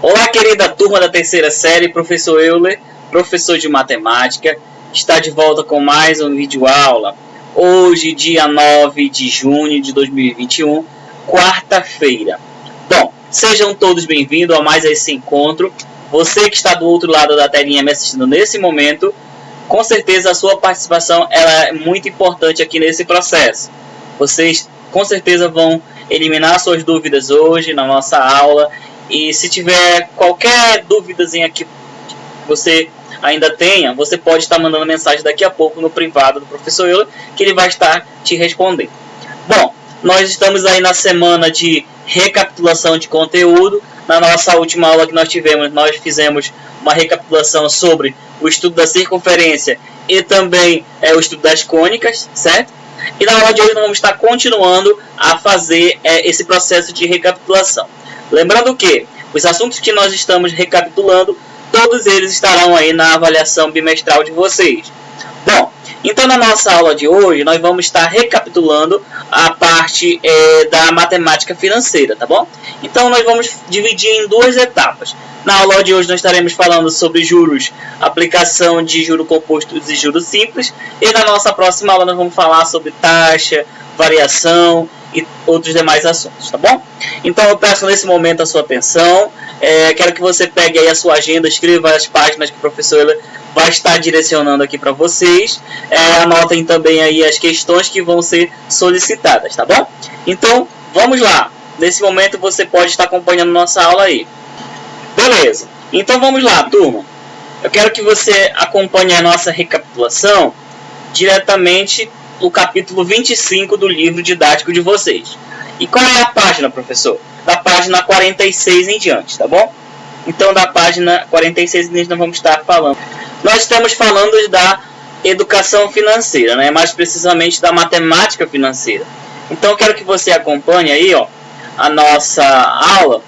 Olá, querida turma da terceira série, professor Euler, professor de matemática, está de volta com mais um vídeo aula. Hoje, dia 9 de junho de 2021, quarta-feira. Bom, sejam todos bem-vindos a mais esse encontro. Você que está do outro lado da telinha me assistindo nesse momento, com certeza a sua participação ela é muito importante aqui nesse processo. Vocês com certeza vão eliminar suas dúvidas hoje na nossa aula. E se tiver qualquer dúvidazinha que você ainda tenha, você pode estar mandando mensagem daqui a pouco no privado do professor Euler, que ele vai estar te respondendo. Bom, nós estamos aí na semana de recapitulação de conteúdo. Na nossa última aula que nós tivemos, nós fizemos uma recapitulação sobre o estudo da circunferência e também o estudo das cônicas, certo? E na aula de hoje nós vamos estar continuando a fazer esse processo de recapitulação. Lembrando que os assuntos que nós estamos recapitulando, todos eles estarão aí na avaliação bimestral de vocês. Bom, então na nossa aula de hoje nós vamos estar recapitulando a parte da matemática financeira, tá bom? Então nós vamos dividir em duas etapas. Na aula de hoje nós estaremos falando sobre juros, aplicação de juros compostos e juros simples. E na nossa próxima aula nós vamos falar sobre taxa, variação e outros demais assuntos, tá bom? Então eu peço nesse momento a sua atenção, quero que você pegue aí a sua agenda, escreva as páginas que o professor vai estar direcionando aqui para vocês, anotem também aí as questões que vão ser solicitadas, tá bom? Então vamos lá, nesse momento você pode estar acompanhando nossa aula aí. Beleza, então vamos lá, turma. Eu quero que você acompanhe a nossa recapitulação diretamente no capítulo 25 do livro didático de vocês. E qual é a página, professor? Da página 46 em diante, tá bom? Então, da página 46 em diante nós vamos estar falando. Nós estamos falando da educação financeira, né? Mais precisamente da matemática financeira. Então, eu quero que você acompanhe aí, ó, a nossa aula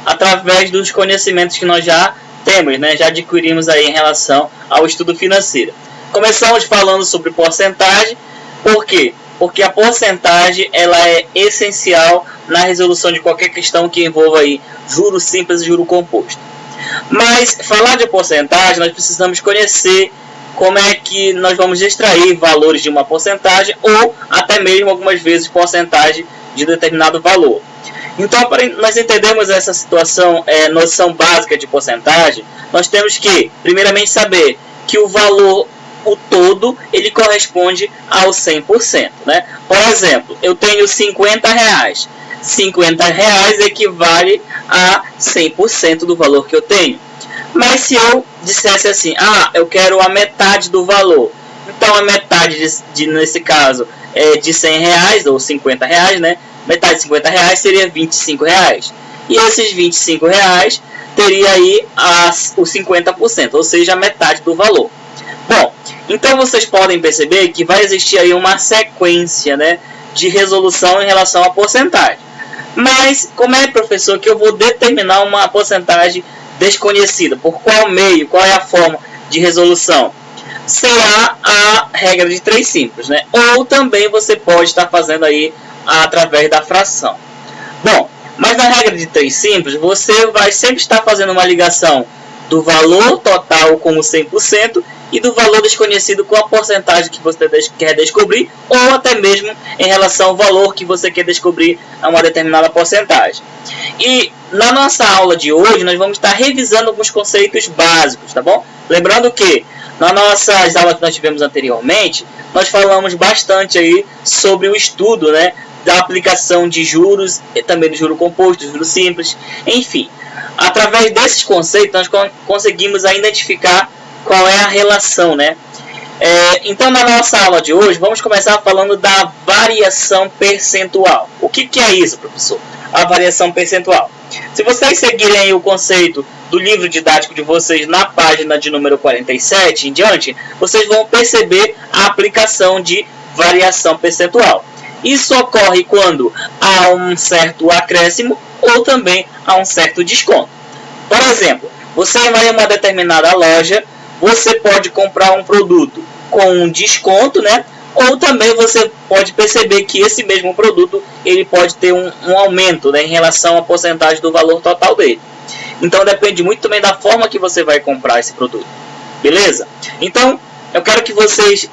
através dos conhecimentos que nós já temos, né? Já adquirimos aí em relação ao estudo financeiro. Começamos falando sobre porcentagem. Por quê? Porque a porcentagem ela é essencial na resolução de qualquer questão que envolva aí juro simples e juro composto. Mas falar de porcentagem, nós precisamos conhecer como é que nós vamos extrair valores de uma porcentagem ou até mesmo algumas vezes porcentagem de determinado valor. Então, para nós entendermos essa situação, noção básica de porcentagem, nós temos que, primeiramente, saber que o valor o todo ele corresponde ao 100%, né? Por exemplo, eu tenho 50 reais. 50 reais equivale a 100% do valor que eu tenho. Mas se eu dissesse assim, eu quero a metade do valor. Então a metade nesse caso é de 100 reais ou 50 reais, né? Metade de 50 reais seria 25 reais. E esses 25 reais teria aí os 50%, ou seja, a metade do valor. Bom, então vocês podem perceber que vai existir aí uma sequência, né, de resolução em relação à porcentagem. Mas como é, professor, que eu vou determinar uma porcentagem desconhecida? Por qual meio? Qual é a forma de resolução? Será a regra de 3 simples, né? Ou também você pode estar fazendo aí através da fração. Bom, mas na regra de 3 simples, você vai sempre estar fazendo uma ligação do valor total com o 100% e do valor desconhecido com a porcentagem que você quer descobrir, ou até mesmo em relação ao valor que você quer descobrir a uma determinada porcentagem. E na nossa aula de hoje nós vamos estar revisando alguns conceitos básicos, tá bom? Lembrando que nas nossas aulas que nós tivemos anteriormente, nós falamos bastante aí sobre o estudo, né, da aplicação de juros, e também do juro composto, do juro simples, enfim. Através desses conceitos nós conseguimos identificar qual é a relação, né? Então, na nossa aula de hoje, vamos começar falando da variação percentual. O que é isso, professor? A variação percentual. Se vocês seguirem aí o conceito do livro didático de vocês na página de número 47 em diante, vocês vão perceber a aplicação de variação percentual. Isso ocorre quando há um certo acréscimo ou também há um certo desconto. Por exemplo, você vai a uma determinada loja, você pode comprar um produto com um desconto, né? Ou também você pode perceber que esse mesmo produto ele pode ter um aumento, né, em relação à porcentagem do valor total dele. Então depende muito também da forma que você vai comprar esse produto. Beleza? Então eu quero que vocês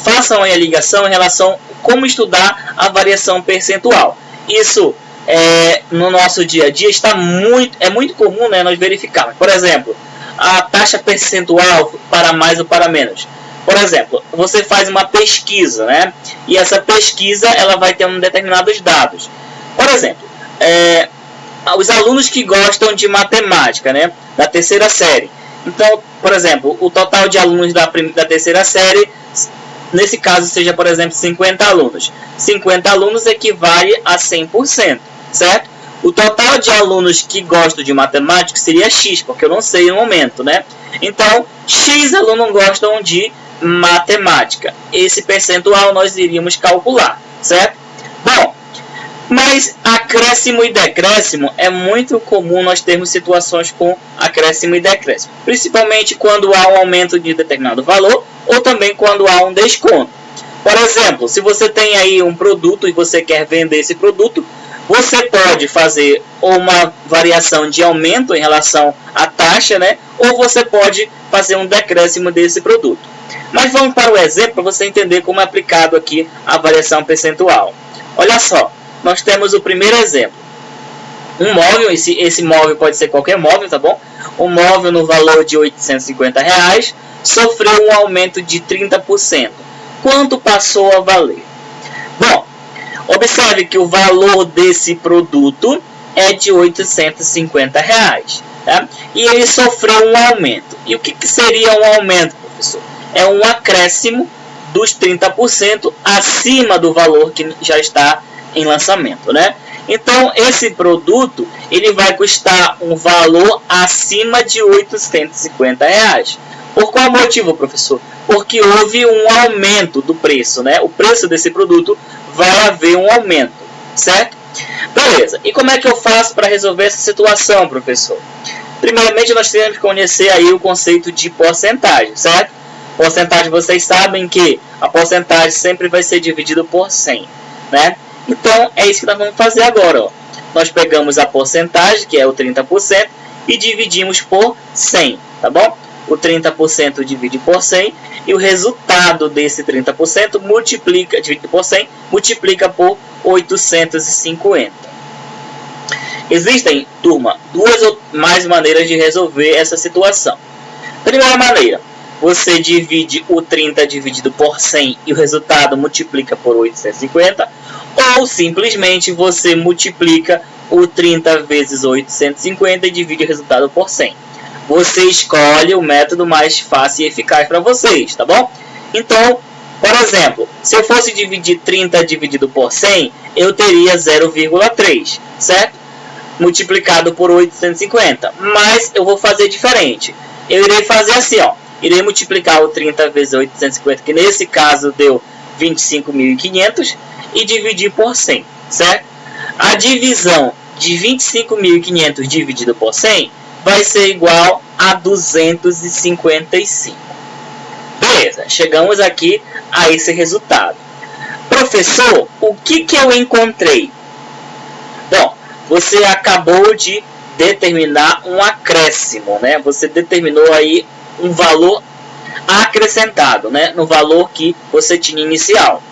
façam aí a ligação em relação a como estudar a variação percentual. Isso no nosso dia a dia é muito comum, né, nós verificarmos. Por exemplo, a taxa percentual para mais ou para menos. Por exemplo, você faz uma pesquisa, né? E essa pesquisa ela vai ter determinados dados. Por exemplo, os alunos que gostam de matemática, né? Da terceira série. Então, por exemplo, o total de alunos da terceira série, nesse caso, seja, por exemplo, 50 alunos. 50 alunos equivale a 100%, certo? O total de alunos que gostam de matemática seria X, porque eu não sei no momento, né? Então, X alunos gostam de matemática. Esse percentual nós iríamos calcular, certo? Bom, mas acréscimo e decréscimo é muito comum nós termos situações com acréscimo e decréscimo, principalmente quando há um aumento de determinado valor ou também quando há um desconto. Por exemplo, se você tem aí um produto e você quer vender esse produto, você pode fazer uma variação de aumento em relação à taxa, né? Ou você pode fazer um decréscimo desse produto. Mas vamos para o exemplo para você entender como é aplicado aqui a variação percentual. Olha só, nós temos o primeiro exemplo. Um móvel, esse móvel pode ser qualquer móvel, tá bom? Um móvel no valor de R$ 850 sofreu um aumento de 30%. Quanto passou a valer? Bom, observe que o valor desse produto é de R$ 850, tá? E ele sofreu um aumento. E o que seria um aumento, professor? É um acréscimo dos 30% acima do valor que já está em lançamento, né? Então, esse produto ele vai custar um valor acima de R$ 850. Por qual motivo, professor? Porque houve um aumento do preço, né? O preço desse produto vai haver um aumento, certo? Beleza. E como é que eu faço para resolver essa situação, professor? Primeiramente, nós temos que conhecer aí o conceito de porcentagem, certo? Porcentagem, vocês sabem que a porcentagem sempre vai ser dividida por 100, né? Então, é isso que nós vamos fazer agora, ó. Nós pegamos a porcentagem, que é o 30%, e dividimos por 100, tá bom? O 30% divide por 100, e o resultado desse 30% divide por 100, multiplica por 850. Existem, turma, duas ou mais maneiras de resolver essa situação. Primeira maneira, você divide o 30 dividido por 100 e o resultado multiplica por 850, ou simplesmente você multiplica o 30 vezes 850 e divide o resultado por 100. Você escolhe o método mais fácil e eficaz para vocês, tá bom? Então, por exemplo, se eu fosse dividir 30 dividido por 100, eu teria 0,3, certo? Multiplicado por 850. Mas eu vou fazer diferente. Eu irei fazer assim, ó. Irei multiplicar o 30 vezes 850, que nesse caso deu 25.500, e dividir por 100, certo? A divisão de 25.500 dividido por 100 vai ser igual a 255. Beleza, chegamos aqui a esse resultado. Professor, o que eu encontrei? Bom, você acabou de determinar um acréscimo, né? Você determinou aí um valor acrescentado, né? No valor que você tinha inicial.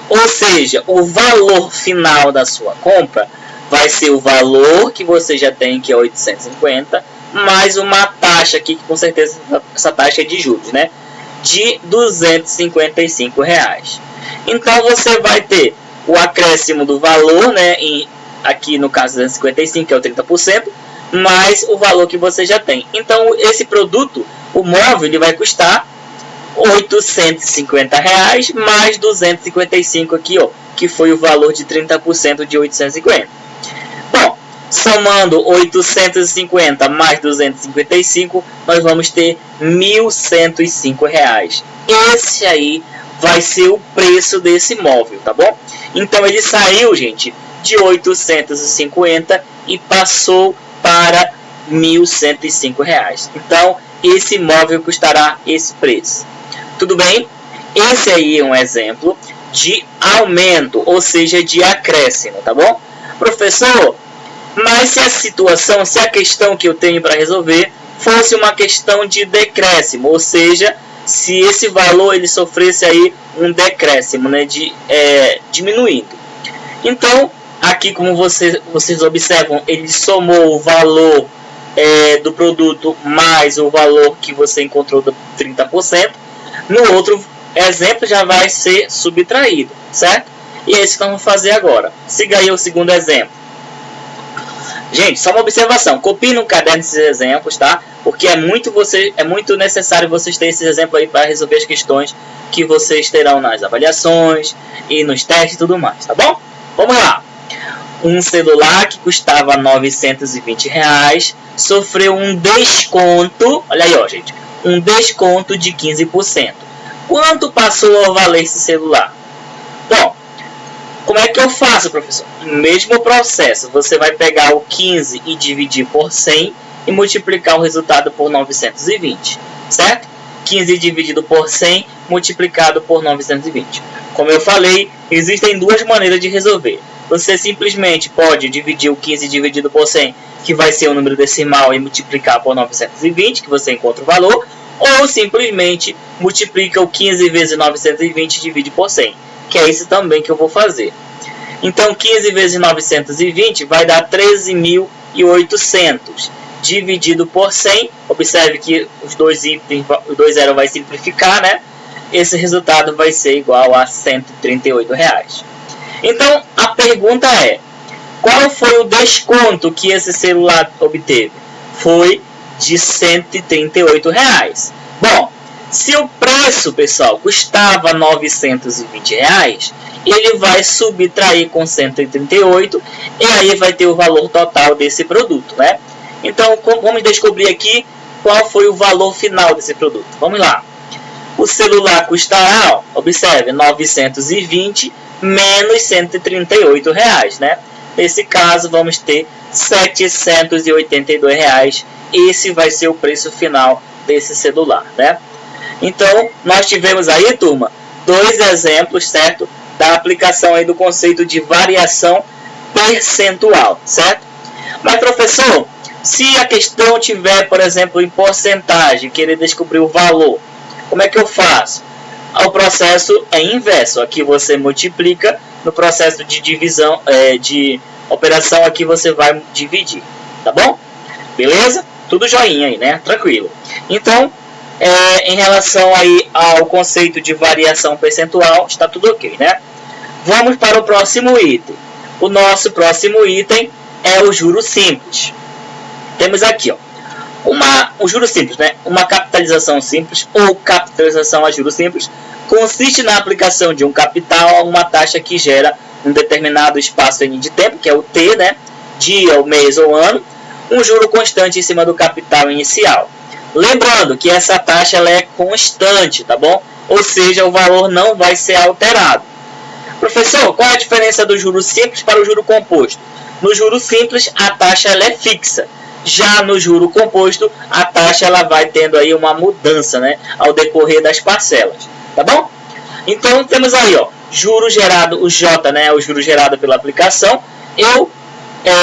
Ou seja, o valor final da sua compra vai ser o valor que você já tem, que é 850, mais uma taxa aqui, que com certeza essa taxa é de juros, né? De R$ 255. Então você vai ter o acréscimo do valor, né? Aqui no caso 255, que é o 30%, mais o valor que você já tem. Então esse produto, o móvel, ele vai custar R$ 850 mais 255 aqui, ó, que foi o valor de 30% de 850. Bom, somando 850 mais 255, nós vamos ter R$ 1.105. Esse aí vai ser o preço desse móvel, tá bom? Então ele saiu, gente, de 850 e passou para R$ 1.105. Então esse móvel custará esse preço. Tudo bem? Esse aí é um exemplo de aumento, ou seja, de acréscimo, tá bom? Professor, Mas se a questão que eu tenho para resolver fosse uma questão de decréscimo, ou seja, se esse valor ele sofresse aí um decréscimo, né, diminuindo. Então, aqui como vocês observam, ele somou o valor do produto mais o valor que você encontrou do 30%. No outro exemplo já vai ser subtraído, certo? E é isso que vamos fazer agora. Siga aí o segundo exemplo. Gente, só uma observação. Copie no caderno esses exemplos, tá? Porque é muito necessário vocês terem esses exemplos aí para resolver as questões que vocês terão nas avaliações e nos testes e tudo mais, tá bom? Vamos lá. Um celular que custava R$ 920 sofreu um desconto, olha aí, ó, gente, um desconto de 15%. Quanto passou a valer esse celular? Bom, como é que eu faço, professor? No mesmo processo, você vai pegar o 15 e dividir por 100 e multiplicar o resultado por 920, certo? 15 dividido por 100 multiplicado por 920. Como eu falei, existem duas maneiras de resolver. Você simplesmente pode dividir o 15 dividido por 100, que vai ser um número decimal, e multiplicar por 920, que você encontra o valor, ou simplesmente multiplica o 15 vezes 920 e divide por 100, que é isso também que eu vou fazer. Então, 15 vezes 920 vai dar 13.800, dividido por 100, observe que os dois zeros vai simplificar, né? Esse resultado vai ser igual a R$ 138. Então, a pergunta é, qual foi o desconto que esse celular obteve? Foi de R$ 138. Bom, se o preço, pessoal, custava R$ 920, ele vai subtrair com 138 e aí vai ter o valor total desse produto, né? Então, vamos descobrir aqui qual foi o valor final desse produto. Vamos lá. O celular custará, ó, observe, 920 menos R$ 138, né? Nesse caso, vamos ter R$ 782. Esse vai ser o preço final desse celular, né? Então, nós tivemos aí, turma, dois exemplos, certo? Da aplicação aí do conceito de variação percentual, certo? Mas, professor, se a questão tiver, por exemplo, em porcentagem, querer descobrir o valor, como é que eu faço? O processo é inverso. Aqui você multiplica, no processo de divisão, de operação, aqui você vai dividir, tá bom? Beleza? Tudo joinha aí, né? Tranquilo. Então, em relação aí ao conceito de variação percentual, está tudo ok, né? Vamos para o próximo item. O nosso próximo item é o juro simples. Temos aqui, ó, um juro simples, né? Uma capitalização simples ou capitalização a juro simples consiste na aplicação de um capital a uma taxa que gera um determinado espaço de tempo, que é o T, né? Dia, mês ou ano, um juro constante em cima do capital inicial. Lembrando que essa taxa ela é constante, tá bom? Ou seja, o valor não vai ser alterado. Professor, qual é a diferença do juro simples para o juro composto? No juro simples, a taxa ela é fixa. Já no juro composto, a taxa ela vai tendo aí uma mudança, né, ao decorrer das parcelas, tá bom? Então temos aí, ó, juro gerado, o J, né, o juro gerado pela aplicação. Eu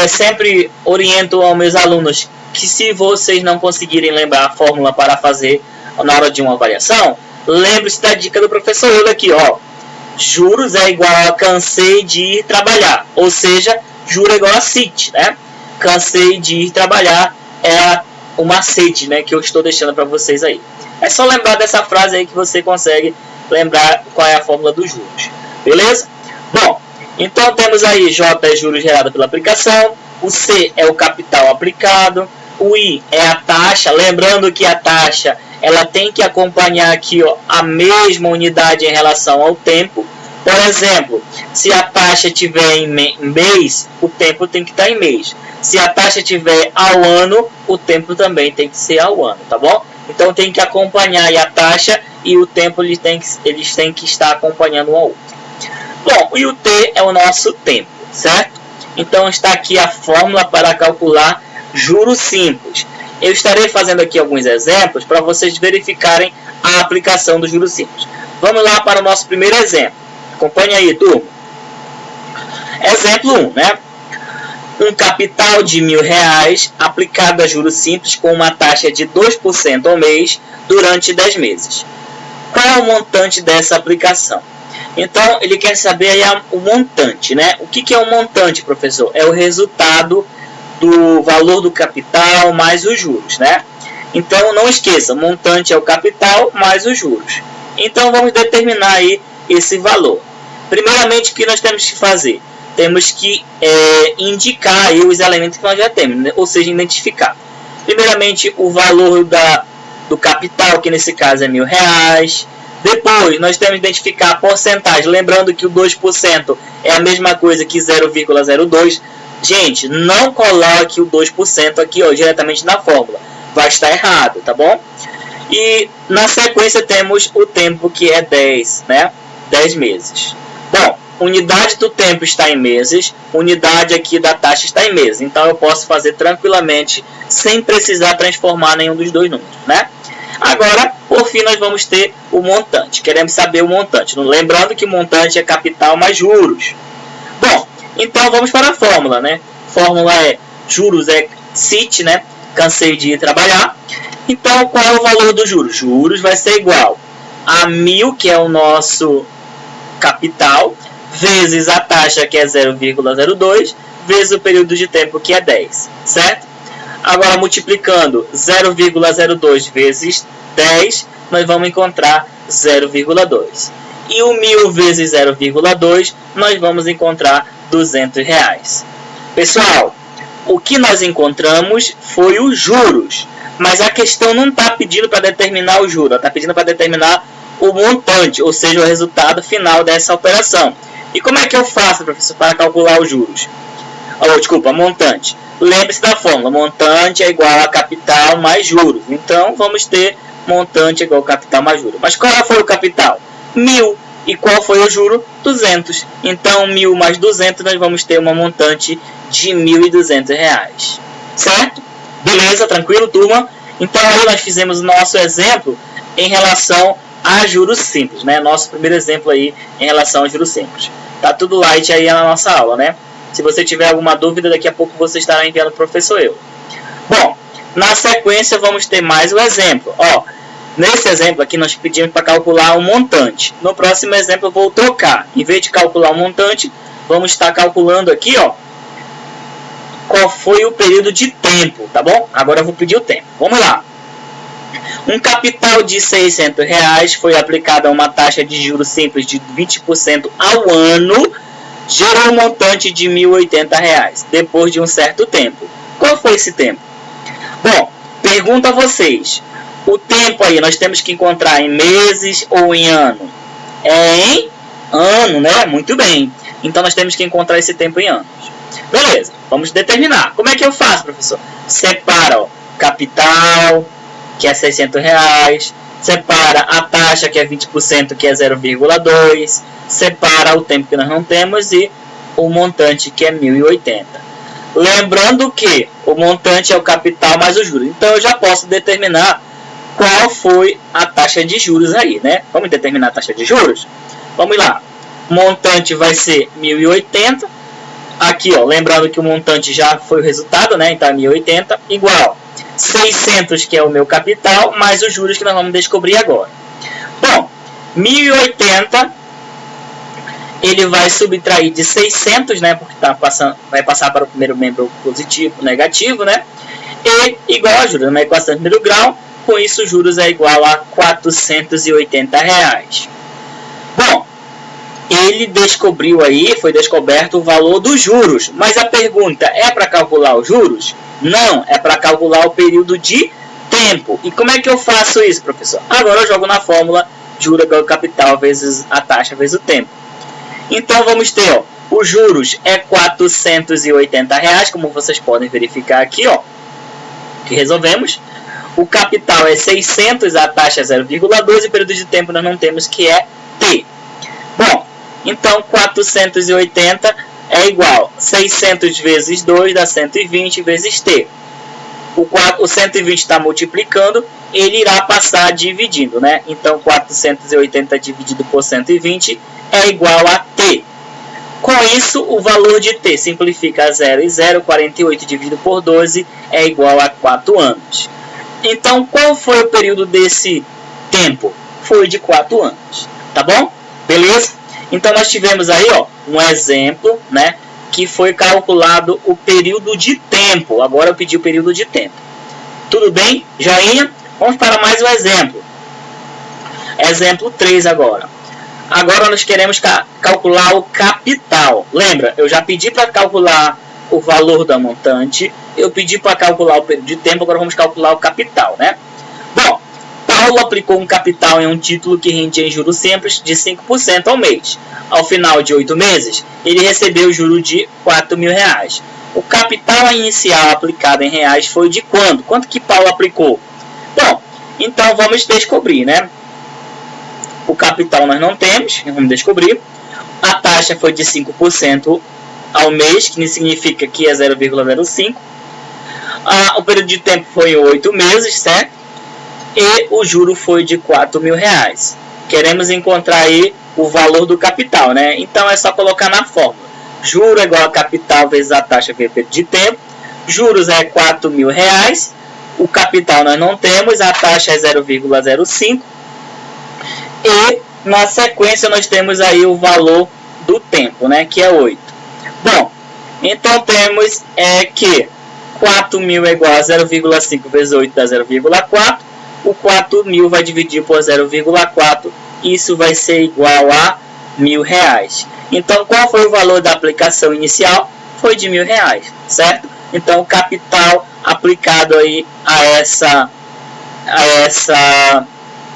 sempre oriento aos meus alunos que, se vocês não conseguirem lembrar a fórmula para fazer na hora de uma avaliação, lembre-se da dica do professor Euler aqui, ó. Juros é igual a cansei de ir trabalhar, ou seja, juro é igual a CIT, né? Cansei de ir trabalhar é o macete, né, que eu estou deixando para vocês aí. É só lembrar dessa frase aí que você consegue lembrar qual é a fórmula dos juros. Beleza? Bom, então temos aí J é juros gerado pela aplicação, o C é o capital aplicado, o I é a taxa, lembrando que a taxa ela tem que acompanhar aqui, ó, a mesma unidade em relação ao tempo. Por exemplo, se a taxa estiver em mês, o tempo tem que estar em mês. Se a taxa estiver ao ano, o tempo também tem que ser ao ano, tá bom? Então tem que acompanhar aí a taxa e o tempo eles têm que estar acompanhando um ao outro. Bom, e o T é o nosso tempo, certo? Então está aqui a fórmula para calcular juros simples. Eu estarei fazendo aqui alguns exemplos para vocês verificarem a aplicação do juros simples. Vamos lá para o nosso primeiro exemplo. Acompanhe aí, turma. Exemplo 1, né? um capital de R$1.000 aplicado a juros simples com uma taxa de 2% ao mês durante 10 meses. Qual é o montante dessa aplicação? Então, ele quer saber aí o montante, né? O que é o montante, professor? É o resultado do valor do capital mais os juros, né? Então, não esqueça, montante é o capital mais os juros. Então, vamos determinar aí esse valor. Primeiramente, o que nós temos que fazer? Temos que indicar aí os elementos que nós já temos, né? Ou seja, identificar. Primeiramente, o valor do capital, que nesse caso é R$1.000. Depois, nós temos que identificar a porcentagem. Lembrando que o 2% é a mesma coisa que 0,02. Gente, não coloque o 2% aqui ó, diretamente na fórmula. Vai estar errado, tá bom? E na sequência temos o tempo que é 10, né? 10 meses. Bom, unidade do tempo está em meses, unidade aqui da taxa está em meses. Então eu posso fazer tranquilamente sem precisar transformar nenhum dos dois números, né? Agora, por fim, nós vamos ter o montante. Queremos saber o montante. Lembrando que o montante é capital mais juros. Bom, então vamos para a fórmula, né? Fórmula é juros é CIT, né? Cansei de ir trabalhar. Então, qual é o valor dos juros? Juros vai ser igual a 1.000, que é o nosso capital, vezes a taxa, que é 0,02, vezes o período de tempo, que é 10, certo? Agora, multiplicando 0,02 vezes 10, nós vamos encontrar 0,2. E o 1.000 vezes 0,2, nós vamos encontrar R$200. Pessoal, o que nós encontramos foi os juros. Mas a questão não está pedindo para determinar o juro, está pedindo para determinar o montante, ou seja, o resultado final dessa operação. E como é que eu faço, professor, para calcular os juros? Montante. Lembre-se da fórmula, montante é igual a capital mais juros. Então, vamos ter montante igual a capital mais juros. Mas qual foi o capital? 1.000. E qual foi o juro? 200. Então, 1.000 mais 200, nós vamos ter uma montante de R$1.200. Certo? Beleza? Tranquilo, turma? Então, aí nós fizemos o nosso exemplo em relação a juros simples, né? Nosso primeiro exemplo aí em relação a juros simples. Tá tudo light aí na nossa aula, né? Se você tiver alguma dúvida, daqui a pouco você estará enviando para o professor eu. Bom, na sequência vamos ter mais um exemplo. Ó, nesse exemplo aqui nós pedimos para calcular o montante. No próximo exemplo eu vou trocar. Em vez de calcular o montante, vamos estar calculando aqui, ó, qual foi o período de tempo, tá bom? Agora eu vou pedir o tempo. Vamos lá. Um capital de R$600 foi aplicado a uma taxa de juros simples de 20% ao ano, gerou um montante de R$1.080 depois de um certo tempo. Qual foi esse tempo? Bom, pergunto a vocês. O tempo aí nós temos que encontrar em meses ou em ano? É em ano, né? Muito bem. Então nós temos que encontrar esse tempo em anos. Beleza, vamos determinar. Como é que eu faço, professor? Separa, ó, capital, que é R$600. Separa a taxa, que é 20%, que é 0,2. Separa o tempo que nós não temos e o montante, que é 1.080. Lembrando que o montante é o capital mais os juros. Então, eu já posso determinar qual foi a taxa de juros aí, né? Vamos determinar a taxa de juros? Vamos lá. Montante vai ser 1.080. Aqui, ó, lembrando que o montante já foi o resultado, né? Então, 1.080 igual 600, que é o meu capital, mais os juros que nós vamos descobrir agora. Bom, 1.080, ele vai subtrair de 600, né? Porque vai passar para o primeiro membro positivo, negativo, né? E igual a juros, uma equação de primeiro grau. Com isso, os juros é igual a R$480. Bom, ele descobriu aí, foi descoberto o valor dos juros. Mas a pergunta, é para calcular os juros? Não, é para calcular o período de tempo. E como é que eu faço isso, professor? Agora eu jogo na fórmula juros igual a capital vezes a taxa vezes o tempo. Então vamos ter, ó, os juros é R$480, como vocês podem verificar aqui, ó, que resolvemos. O capital é 600, a taxa é 0,2 e o período de tempo nós não temos, que é T. Bom, então 480 é igual a 600 vezes 2 dá 120 vezes T. O 120 está multiplicando, ele irá passar dividindo, né? Então 480 dividido por 120 é igual a T. Com isso, o valor de t simplifica a 0 e 0, 48 dividido por 12 é igual a 4 anos. Então, qual foi o período desse tempo? Foi de 4 anos, tá bom? Beleza? Então, nós tivemos aí um exemplo, né, que foi calculado o período de tempo. Agora eu pedi o período de tempo. Tudo bem? Joinha? Vamos para mais um exemplo. Exemplo 3 agora. Agora nós queremos calcular o capital. Lembra, eu já pedi para calcular o valor da montante, eu pedi para calcular o período de tempo, agora vamos calcular o capital, né? Bom, Paulo aplicou um capital em um título que rendia em juros simples de 5% ao mês. Ao final de 8 meses, ele recebeu o juro de R$4.000. O capital inicial aplicado em reais foi de quanto? Quanto que Paulo aplicou? Bom, então vamos descobrir, né? O capital nós não temos, vamos descobrir. A taxa foi de 5% ao mês, que significa que é 0,05. O período de tempo foi 8 meses, certo? E o juro foi de R$4.000. Queremos encontrar aí o valor do capital, né? Então é só colocar na fórmula. Juro é igual a capital vezes a taxa vezes o período de tempo. Juros é R$4.000. O capital nós não temos, a taxa é 0,05. E na sequência nós temos aí o valor do tempo, né, que é 8. Bom, então temos que 4.000 é igual a 0,5 vezes 8 dá 0,4. O 4.000 vai dividir por 0,4. Isso vai ser igual a R$1.000. Então qual foi o valor da aplicação inicial? Foi de R$1.000, certo? Então o capital aplicado aí a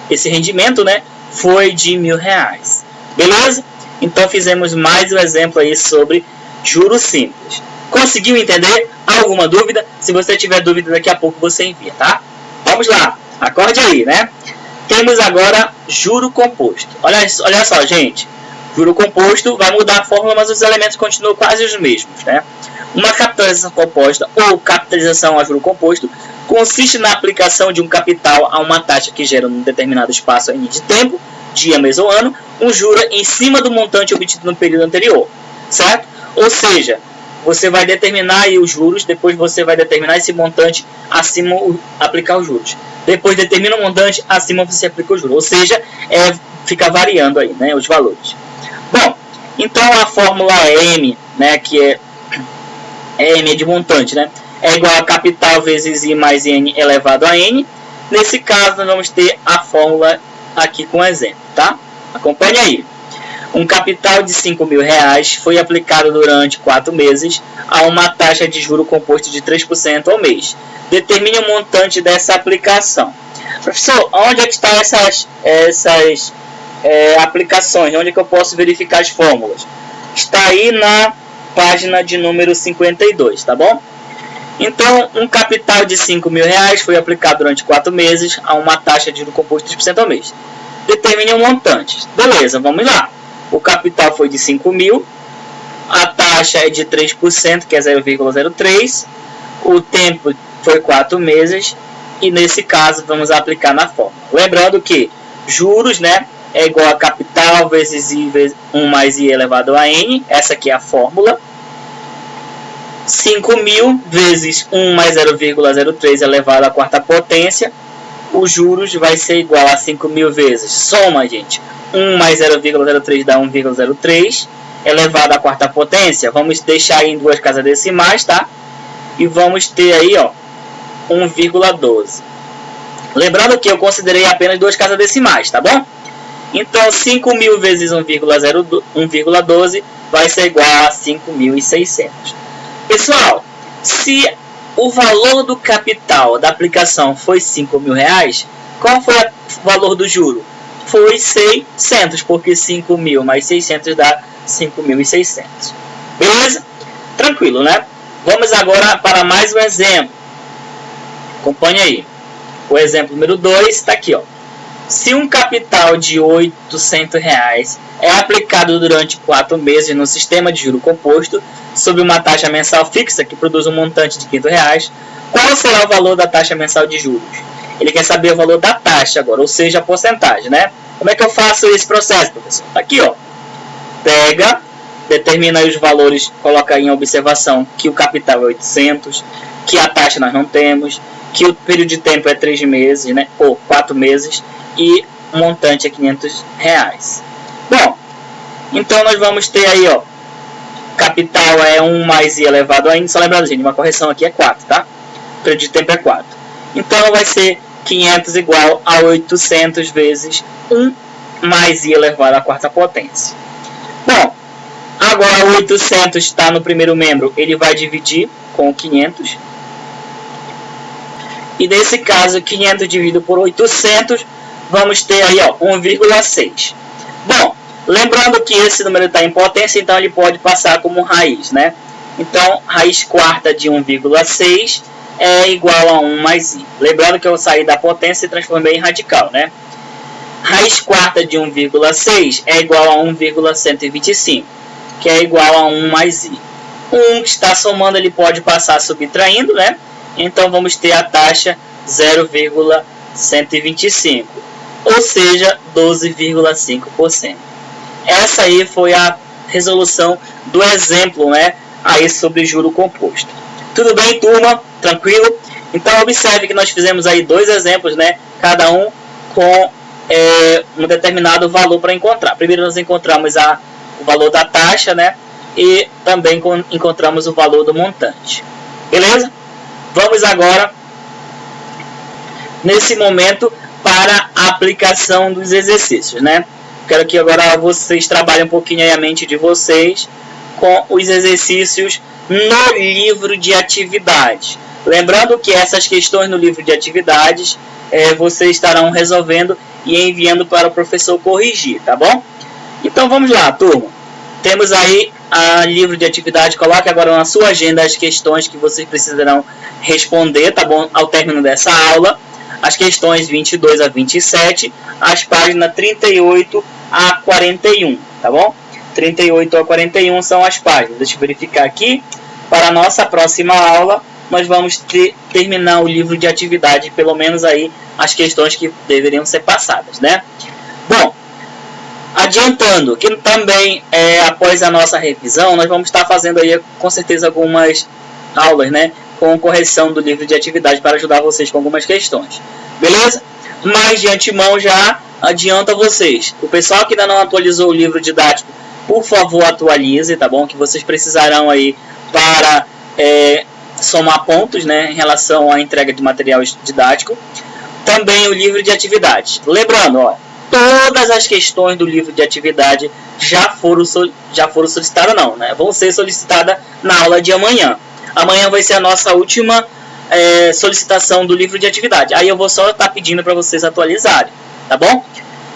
esse rendimento, né, foi de R$1.000. Beleza? Então fizemos mais um exemplo aí sobre juros simples. Conseguiu entender? Alguma dúvida? Se você tiver dúvida, daqui a pouco você envia, tá? Vamos lá, acorde aí, né? Temos agora juro composto. Olha só, gente. Juro composto vai mudar a fórmula, mas os elementos continuam quase os mesmos, né? Uma capitalização composta ou capitalização a juro composto consiste na aplicação de um capital a uma taxa que gera num determinado espaço N de tempo, dia, mês ou ano, um juro em cima do montante obtido no período anterior, certo? Ou seja, você vai determinar aí os juros, depois você vai determinar esse montante, acima aplicar os juros. Depois determina o montante, acima você aplica os juros. Ou seja, fica variando aí, né, os valores. Bom, então a fórmula M, né, que é M de montante, né, é igual a capital vezes I mais N elevado a N. Nesse caso, nós vamos ter a fórmula aqui com exemplo, tá? Acompanhe aí. Um capital de R$5.000 foi aplicado durante 4 meses a uma taxa de juro composto de 3% ao mês. Determine o montante dessa aplicação. Professor, onde é que estão essas aplicações? Onde é que eu posso verificar as fórmulas? Está aí na página de número 52, tá bom? Então, um capital de R$5.000 foi aplicado durante 4 meses a uma taxa de juro composto de 3% ao mês. Determine o montante. Beleza, vamos lá. O capital foi de 5.000, a taxa é de 3%, que é 0,03, o tempo foi 4 meses, e nesse caso vamos aplicar na fórmula. Lembrando que juros, né, é igual a capital vezes I vezes 1 mais I elevado a N, essa aqui é a fórmula. 5.000 vezes 1 mais 0,03 elevado à quarta potência, os juros vai ser igual a 5.000 vezes, soma, gente, 1 mais 0,03 dá 1,03, elevado à quarta potência, vamos deixar aí em 2 casas decimais, tá? E vamos ter aí, ó, 1,12. Lembrando que eu considerei apenas 2 casas decimais, tá bom? Então, 5.000 vezes 1,12 vai ser igual a 5.600. Pessoal, se o valor do capital da aplicação foi R$5.000, qual foi o valor do juro? Foi 600, porque 5.000 mais 600 dá 5.600. Beleza? Tranquilo, né? Vamos agora para mais um exemplo. Acompanhe aí. O exemplo número 2 está aqui, ó. Se um capital de R$800 é aplicado durante 4 meses no sistema de juro composto, sob uma taxa mensal fixa que produz um montante de R$500, qual será o valor da taxa mensal de juros? Ele quer saber o valor da taxa agora, ou seja, a porcentagem, né? Como é que eu faço esse processo, professor? Aqui, ó. Pega determina aí os valores, coloca aí em observação que o capital é 800, que a taxa nós não temos, que o período de tempo é 3 meses, né, ou 4 meses, e o montante é R$500. Bom, então nós vamos ter aí, ó, capital é 1 mais i elevado a n, só lembrando, gente, uma correção aqui é 4, tá? O período de tempo é 4. Então vai ser 500 igual a 800 vezes 1 mais i elevado à quarta potência. Bom, agora o 800 está no primeiro membro, ele vai dividir com o 500. E nesse caso, 500 dividido por 800, vamos ter aí, ó, 1,6. Bom, lembrando que esse número está em potência, então ele pode passar como raiz, né? Então, raiz quarta de 1,6 é igual a 1 mais i. Lembrando que eu saí da potência e transformei em radical, né? Raiz quarta de 1,6 é igual a 1,125, que é igual a 1 mais i. 1 que está somando, ele pode passar subtraindo, né? Então, vamos ter a taxa 0,125, ou seja, 12,5%. Essa aí foi a resolução do exemplo, né, aí sobre juro composto. Tudo bem, turma? Tranquilo? Então, observe que nós fizemos aí 2 exemplos, né, cada um com um determinado valor para encontrar. Primeiro nós encontramos o valor da taxa, né, e também encontramos o valor do montante. Beleza? Vamos agora, nesse momento, para a aplicação dos exercícios, né? Quero que agora vocês trabalhem um pouquinho aí a mente de vocês com os exercícios no livro de atividades. Lembrando que essas questões no livro de atividades vocês estarão resolvendo e enviando para o professor corrigir, tá bom? Então vamos lá, turma. Temos aí o livro de atividade. Coloque agora na sua agenda as questões que vocês precisarão responder, tá bom? Ao término dessa aula. As questões 22 a 27, as páginas 38 a 41, tá bom? 38 a 41 são as páginas. Deixa eu verificar aqui. Para a nossa próxima aula, nós vamos terminar o livro de atividade, pelo menos aí as questões que deveriam ser passadas, né? Bom, adiantando que também após a nossa revisão, nós vamos estar fazendo aí com certeza algumas aulas, né, com correção do livro de atividade para ajudar vocês com algumas questões. Beleza? Mas de antemão já adianta vocês. O pessoal que ainda não atualizou o livro didático, por favor atualize, tá bom? Que vocês precisarão aí para somar pontos, né, em relação à entrega de material didático. Também o livro de atividades. Lembrando, ó, todas as questões do livro de atividade já foram solicitadas, não, né? Vão ser solicitadas na aula de amanhã. Amanhã vai ser a nossa última solicitação do livro de atividade. Aí eu vou só estar pedindo para vocês atualizarem, tá bom?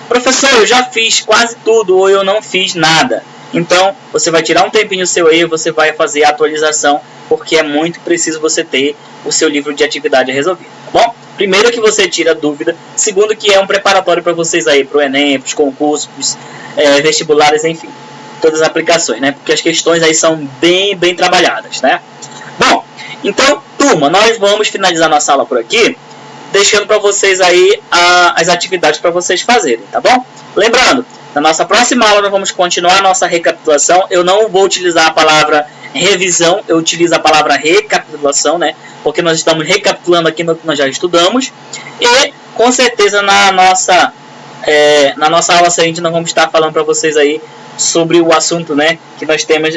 Professor, eu já fiz quase tudo ou eu não fiz nada. Então, você vai tirar um tempinho seu aí, você vai fazer a atualização, porque é muito preciso você ter o seu livro de atividade resolvido, tá bom? Primeiro que você tira a dúvida, segundo que é um preparatório para vocês aí, para o Enem, para os concursos, vestibulares, enfim, todas as aplicações, né? Porque as questões aí são bem trabalhadas, né? Bom, então, turma, nós vamos finalizar nossa aula por aqui, deixando para vocês aí as atividades para vocês fazerem, tá bom? Lembrando, na nossa próxima aula nós vamos continuar a nossa recapitulação. Eu não vou utilizar a palavra revisão, eu utilizo a palavra recapitulação, né? Porque nós estamos recapitulando aqui no que nós já estudamos. E, com certeza, na nossa aula seguinte nós vamos estar falando para vocês aí sobre o assunto, né, que nós temos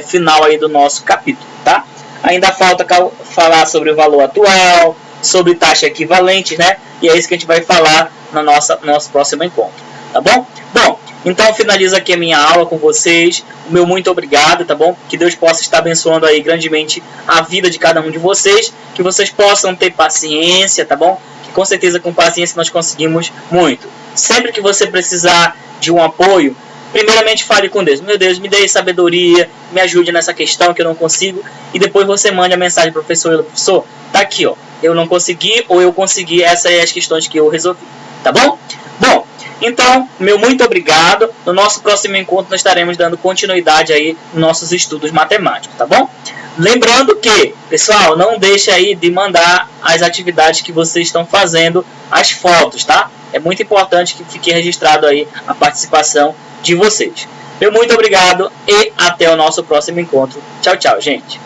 final aí do nosso capítulo, tá? Ainda falta falar sobre o valor atual, sobre taxa equivalente, né? E é isso que a gente vai falar no nosso próximo encontro, tá bom? Bom, então finalizo aqui a minha aula com vocês. O meu muito obrigado, tá bom? Que Deus possa estar abençoando aí grandemente a vida de cada um de vocês. Que vocês possam ter paciência, tá bom? Que com certeza com paciência nós conseguimos muito. Sempre que você precisar de um apoio, primeiramente fale com Deus. Meu Deus, me dê sabedoria, me ajude nessa questão que eu não consigo. E depois você mande a mensagem para o professor. Professor, tá aqui, ó. Eu não consegui ou eu consegui. Essas são as questões que eu resolvi, tá bom? Bom, então, meu muito obrigado. No nosso próximo encontro nós estaremos dando continuidade aí nos nossos estudos matemáticos, tá bom? Lembrando que, pessoal, não deixe aí de mandar as atividades que vocês estão fazendo, as fotos, tá? É muito importante que fique registrado aí a participação de vocês. Meu muito obrigado e até o nosso próximo encontro. Tchau, tchau, gente.